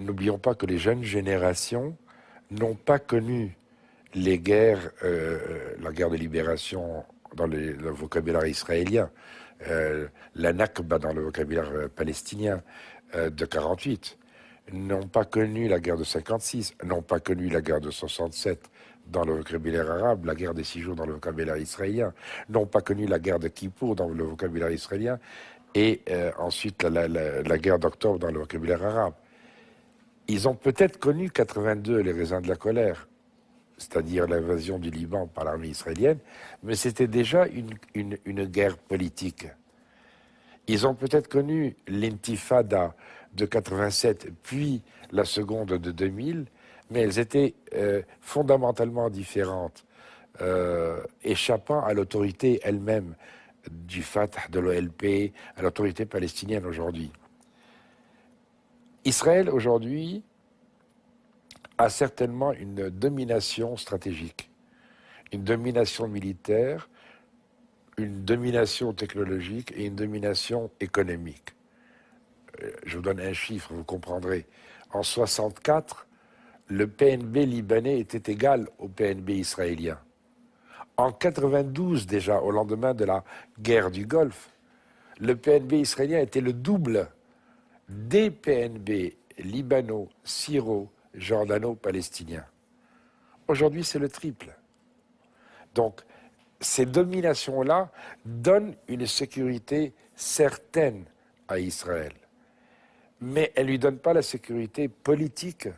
n'oublions pas que les jeunes générations n'ont pas connu les guerres, la guerre de libération dans le vocabulaire israélien, la Nakba dans le vocabulaire palestinien de 48, n'ont pas connu la guerre de 56, n'ont pas connu la guerre de 67 dans le vocabulaire arabe, la guerre des 6 jours dans le vocabulaire israélien, n'ont pas connu la guerre de Kippour dans le vocabulaire israélien, et ensuite la guerre d'octobre dans le vocabulaire arabe. Ils ont peut-être connu 82, les raisins de la colère, c'est-à-dire l'invasion du Liban par l'armée israélienne, mais c'était déjà une guerre politique. Ils ont peut-être connu l'intifada de 87, puis la seconde de 2000, mais elles étaient fondamentalement différentes, échappant à l'autorité elle-même du Fatah, de l'OLP, à l'autorité palestinienne aujourd'hui. Israël aujourd'hui a certainement une domination stratégique, une domination militaire, une domination technologique et une domination économique. Je vous donne un chiffre, vous comprendrez. En 64, le PNB libanais était égal au PNB israélien. En 92 déjà, au lendemain de la guerre du Golfe, le PNB israélien était le double des PNB libano-syro-jordano-palestiniens. Aujourd'hui, c'est le triple. Donc, ces dominations-là donnent une sécurité certaine à Israël. Mais elles ne lui donnent pas la sécurité politique.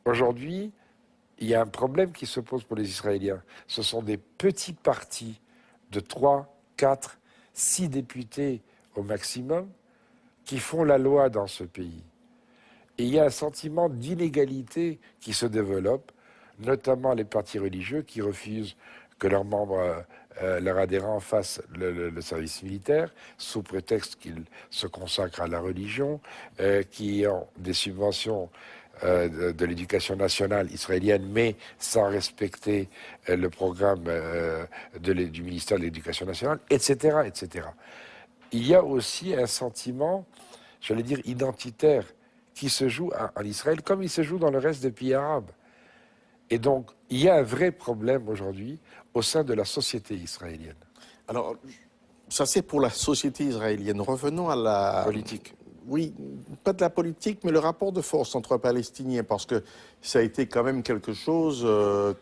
Aujourd'hui, il y a un problème qui se pose pour les Israéliens. Ce sont des petits partis de 3, 4, 6 députés au maximum qui font la loi dans ce pays. Et il y a un sentiment d'inégalité qui se développe, notamment les partis religieux qui refusent que leurs membres, leurs adhérents fassent le service militaire, sous prétexte qu'ils se consacrent à la religion, qui ont des subventions de l'éducation nationale israélienne, mais sans respecter le programme du ministère de l'Éducation nationale, etc., etc. Il y a aussi un sentiment, j'allais dire, identitaire, qui se joue en Israël, comme il se joue dans le reste des pays arabes. Et donc, il y a un vrai problème aujourd'hui au sein de la société israélienne. Alors, ça c'est pour la société israélienne. Revenons à la... Politique. Oui, pas de la politique, mais le rapport de force entre Palestiniens, parce que ça a été quand même quelque chose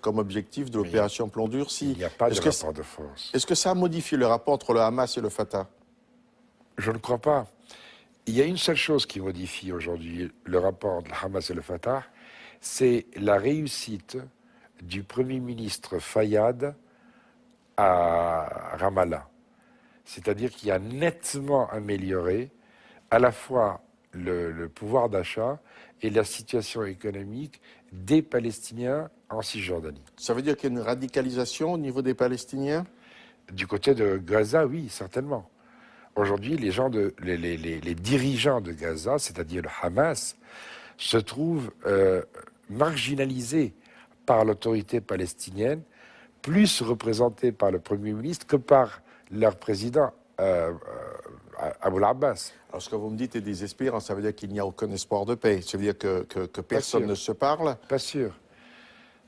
comme objectif de l'opération Plomb Durci. Il n'y a pas de rapport de force. Est-ce que ça a modifié le rapport entre le Hamas et le Fatah? Je ne crois pas. Il y a une seule chose qui modifie aujourd'hui le rapport entre le Hamas et le Fatah, c'est la réussite du Premier ministre Fayyad à Ramallah. C'est-à-dire qu'il a nettement amélioré à la fois le pouvoir d'achat et la situation économique des Palestiniens en Cisjordanie. Ça veut dire qu'il y a une radicalisation au niveau des Palestiniens? Du côté de Gaza, oui, certainement. Aujourd'hui, les dirigeants de Gaza, c'est-à-dire le Hamas, se trouvent marginalisés par l'autorité palestinienne, plus représentés par le Premier ministre que par leur président, Aboul Abbas. Alors, ce que vous me dites est désespérant, ça veut dire qu'il n'y a aucun espoir de paix. Ça veut dire que personne ne se parle? Pas sûr.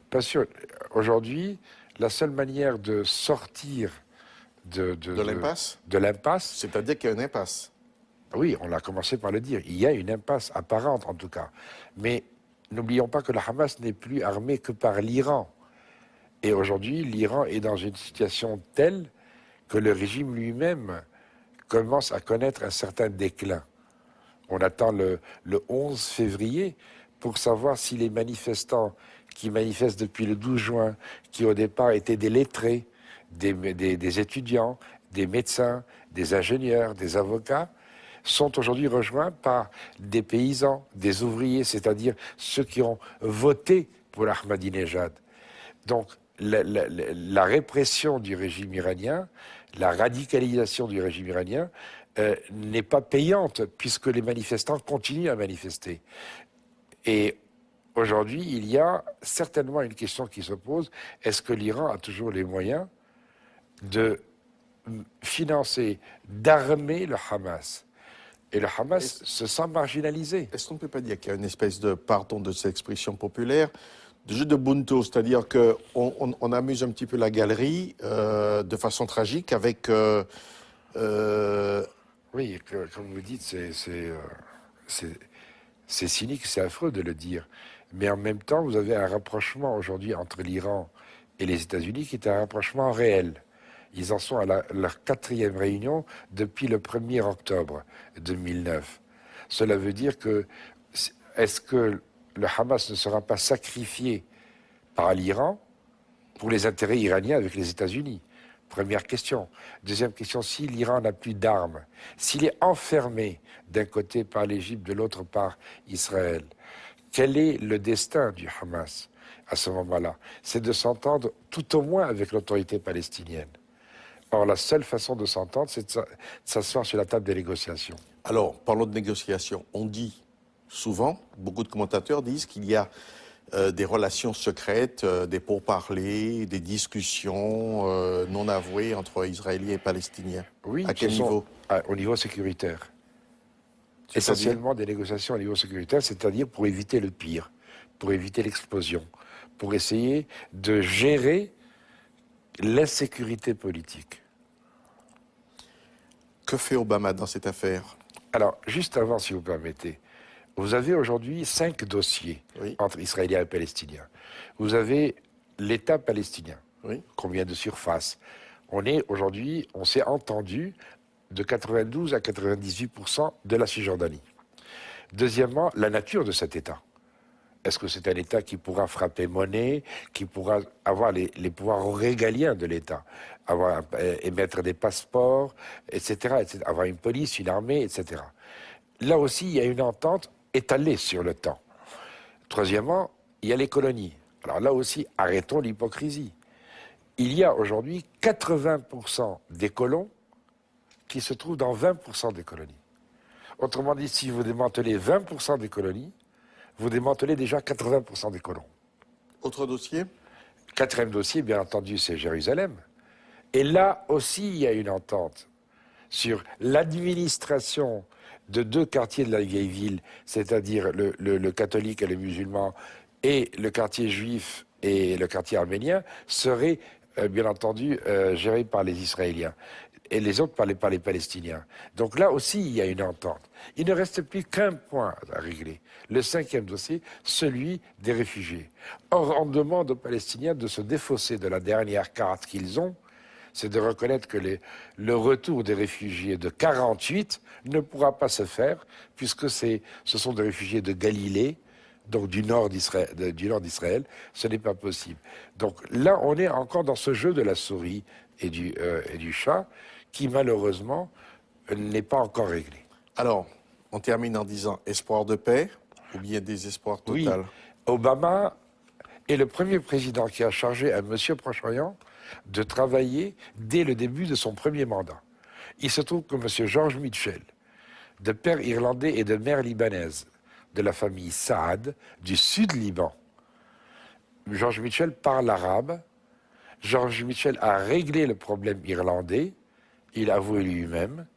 Pas sûr. Aujourd'hui, la seule manière de sortir de l'impasse? De l'impasse. C'est-à-dire qu'il y a une impasse. Oui, on a commencé par le dire. Il y a une impasse apparente, en tout cas. Mais n'oublions pas que le Hamas n'est plus armé que par l'Iran. Et aujourd'hui, l'Iran est dans une situation telle que le régime lui-même commence à connaître un certain déclin. On attend le 11 février pour savoir si les manifestants qui manifestent depuis le 12 juin, qui au départ étaient des lettrés, des étudiants, des médecins, des ingénieurs, des avocats, sont aujourd'hui rejoints par des paysans, des ouvriers, c'est-à-dire ceux qui ont voté pour Ahmadinejad. Donc, la répression du régime iranien, la radicalisation du régime iranien n'est pas payante puisque les manifestants continuent à manifester. Et aujourd'hui, il y a certainement une question qui se pose. Est-ce que l'Iran a toujours les moyens de financer, d'armer le Hamas? Et le Hamas se sent marginalisé. Est-ce qu'on ne peut pas dire qu'il y a une espèce de, pardon de cette expression populaire, de jeu de bunto, c'est-à-dire qu'on amuse un petit peu la galerie de façon tragique avec... Oui, comme vous dites, c'est cynique, c'est affreux de le dire. Mais en même temps, vous avez un rapprochement aujourd'hui entre l'Iran et les États-Unis qui est un rapprochement réel. Ils en sont à leur 4e réunion depuis le 1er octobre 2009. Cela veut dire que, est-ce que le Hamas ne sera pas sacrifié par l'Iran pour les intérêts iraniens avec les États-Unis? Première question. Deuxième question, si l'Iran n'a plus d'armes, s'il est enfermé d'un côté par l'Égypte, de l'autre par Israël, quel est le destin du Hamas à ce moment-là? C'est de s'entendre tout au moins avec l'autorité palestinienne. Or, la seule façon de s'entendre, c'est de s'asseoir sur la table des négociations. Alors, parlons de négociations. On dit souvent, beaucoup de commentateurs disent qu'il y a des relations secrètes, des pourparlers, des discussions non avouées entre Israéliens et Palestiniens. Oui, à quel niveau? Au niveau sécuritaire. Essentiellement des négociations au niveau sécuritaire, c'est-à-dire pour éviter le pire, pour éviter l'explosion, pour essayer de gérer l'insécurité politique. Que fait Obama dans cette affaire? Alors, juste avant, si vous permettez, vous avez aujourd'hui 5 dossiers entre Israéliens et Palestiniens. Vous avez l'État palestinien. Combien de surface? On s'est entendu de 92 à 98% de la Cisjordanie. Deuxièmement, la nature de cet État. Est-ce que c'est un État qui pourra frapper monnaie, qui pourra avoir les pouvoirs régaliens de l'État, émettre des passeports, etc., avoir une police, une armée, etc. Là aussi, il y a une entente étalée sur le temps. Troisièmement, il y a les colonies. Alors là aussi, arrêtons l'hypocrisie. Il y a aujourd'hui 80% des colons qui se trouvent dans 20% des colonies. Autrement dit, si vous démantelez 20% des colonies, vous démantelez déjà 80% des colons. Autre dossier? Quatrième dossier, bien entendu, c'est Jérusalem. Et là aussi, il y a une entente sur l'administration de 2 quartiers de la vieille ville, c'est-à-dire le catholique et le musulman, et le quartier juif et le quartier arménien, serait bien entendu géré par les Israéliens et les autres par les Palestiniens. Donc là aussi, il y a une entente. Il ne reste plus qu'un point à régler. Le 5e dossier, celui des réfugiés. Or, on demande aux Palestiniens de se défausser de la dernière carte qu'ils ont, c'est de reconnaître que le retour des réfugiés de 48 ne pourra pas se faire, puisque ce sont des réfugiés de Galilée, donc du nord d'Israël. Ce n'est pas possible. Donc là, on est encore dans ce jeu de la souris et du chat, qui malheureusement n'est pas encore réglé. Alors, on termine en disant espoir de paix ou bien désespoir total? Oui, Obama est le premier président qui a chargé à M. Proche-Orient de travailler dès le début de son premier mandat. Il se trouve que M. George Mitchell, de père irlandais et de mère libanaise, de la famille Saad, du sud Liban, George Mitchell parle arabe. George Mitchell a réglé le problème irlandais. Il a avoué lui-même,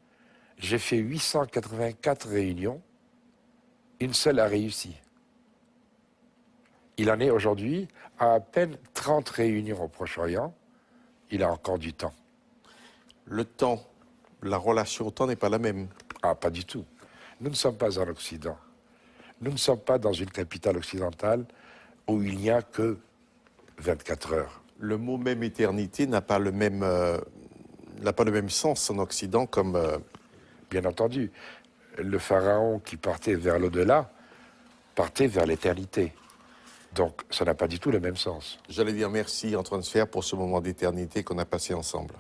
j'ai fait 884 réunions, une seule a réussi. Il en est aujourd'hui à peine 30 réunions au Proche-Orient. Il a encore du temps. Le temps, la relation au temps n'est pas la même. Ah, pas du tout. Nous ne sommes pas en Occident. Nous ne sommes pas dans une capitale occidentale où il n'y a que 24 heures. Le mot même éternité n'a pas le même sens en Occident comme... Bien entendu, le pharaon qui partait vers l'au-delà partait vers l'éternité. Donc, ça n'a pas du tout le même sens. J'allais dire merci Antoine Sfer pour ce moment d'éternité qu'on a passé ensemble.